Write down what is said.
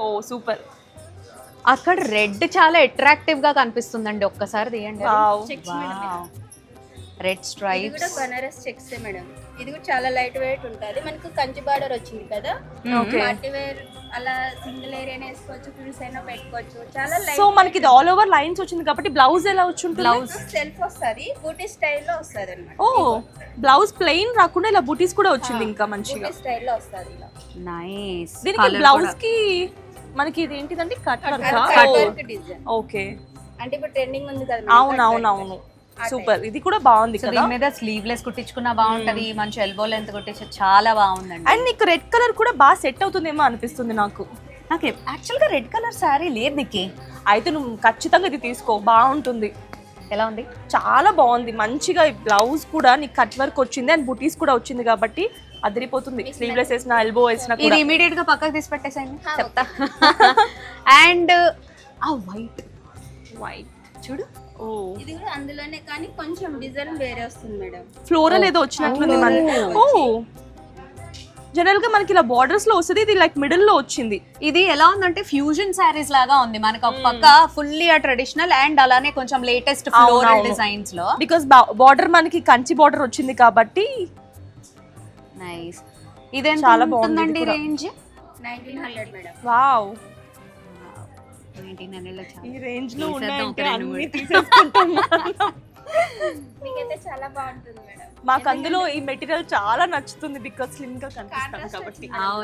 ఓ super. అక్కడ red చాలా attractive గా కనిపిస్తుందండి, ఒక్కసారి తీయండి. రెడ్ ఇది స్ట్రైప్స్. కూడా బనారస్ చెక్స్ మేడం. ఇది కూడా చాలా లైట్ వెయిట్ ఉంటుంది. మనకు కంచి బార్డర్ వచ్చింది కదా, Okay. పార్టీ వేర్ అలా సింగిల్ ఏరియా వేసుకోవచ్చు, ఫ్రిల్స్ అయినా పెట్టుకోవచ్చు. చాలా లైట్. సో మనకి ఇది ఆల్ ఓవర్ లైన్స్ వచ్చింది కాబట్టి బ్లౌజ్ ఎలా వచ్చి ఉంటుంది? బ్లౌజ్ సెల్ఫ్ వస్తుంది, బూటీ స్టైల్లో వస్తుంది అనమాట. ఓ బ్లౌజ్ ప్లెయిన్ రాకుండా ఇలా బూటీస్ కూడా వచ్చింది ఇంకా మంచిగా. బూటీ స్టైల్లో వస్తుంది ఇలా. నైస్. దీనికి బ్లౌజ్ కి మనకి ఇది ఏంటిదండి కట్ వర్క్. డిజైన్. ఓకే. అంటే ఇప్పుడు ట్రెండింగ్ ఉంది కదా. అవునవునవును సూపర్. ఇది కూడా బాగుంది కదా. దీని మీద స్లీవ్లెస్ కుట్టించుకున్నా బాగుంటది, మంచి ఎల్బో లెంత్ కుట్టించు చాలా బాగుందండి. అండ్ నీకు రెడ్ కలర్ కూడా బాగా సెట్ అవుతుందేమో అనిపిస్తుంది నాకు. నాకు యాక్చువల్ గా రెడ్ కలర్ శారీ లేదు నీకు. అయితే నువ్వు ఖచ్చితంగా ఇది తీసుకో, బాగుంటుంది. ఎలా ఉంది? చాలా బాగుంది మంచిగా. ఈ బ్లౌజ్ కూడా నీకు కట్ వర్క్ వచ్చింది అండ్ బుటీస్ కూడా వచ్చింది కాబట్టి అదిరిపోతుంది. స్లీవ్లెస్ వేసిన ఎల్బో వేసిన ఇది ఇమీడియట్ గా పక్కకు తీసి పెట్టేసాయండి చెప్తా. అండ్ ఆ వైట్ వైట్ చూడు. ఓ ఇది కూడా అందులోనే కానీ కొంచెం డిజైన్ వేరే వస్తుంది మేడం. ఫ్లోరల్ ఏదో వచ్చినట్లుంది మన. ఓ జనరల్ గా మనకి ఇలా బార్డర్స్ లో వస్తుంది, ఇది లైక్ మిడిల్ లో వచ్చింది. ఇది ఎలా ఉందంటే ఫ్యూజన్ శారీస్ లాగా ఉంది. మనకు ఒక పక్క ఫుల్లీ ట్రెడిషనల్ అండ్ అలానే కొంచెం లేటెస్ట్ ఫ్లోరల్ డిజైన్స్ లో. బికాస్ బార్డర్ మనకి కంచి బార్డర్ వచ్చింది కాబట్టి. నైస్. ఇదేం చాలా బాగుంది రేంజ్? 1900 మేడం. వావ్ 1900 లో ఈ రేంజ్ లో తీసేద్దాం ఉన్నాయంటే ఒక రెండు అన్ని తీసేసుకుంటాం. మీకైతే చాలా బాగుంటుంది మేడం. మాకు అందులో ఈ మెటీరియల్ చాలా నచ్చుతుంది బికాస్ స్లిమ్ గా కనిపిస్తాం కాబట్టి. అవును.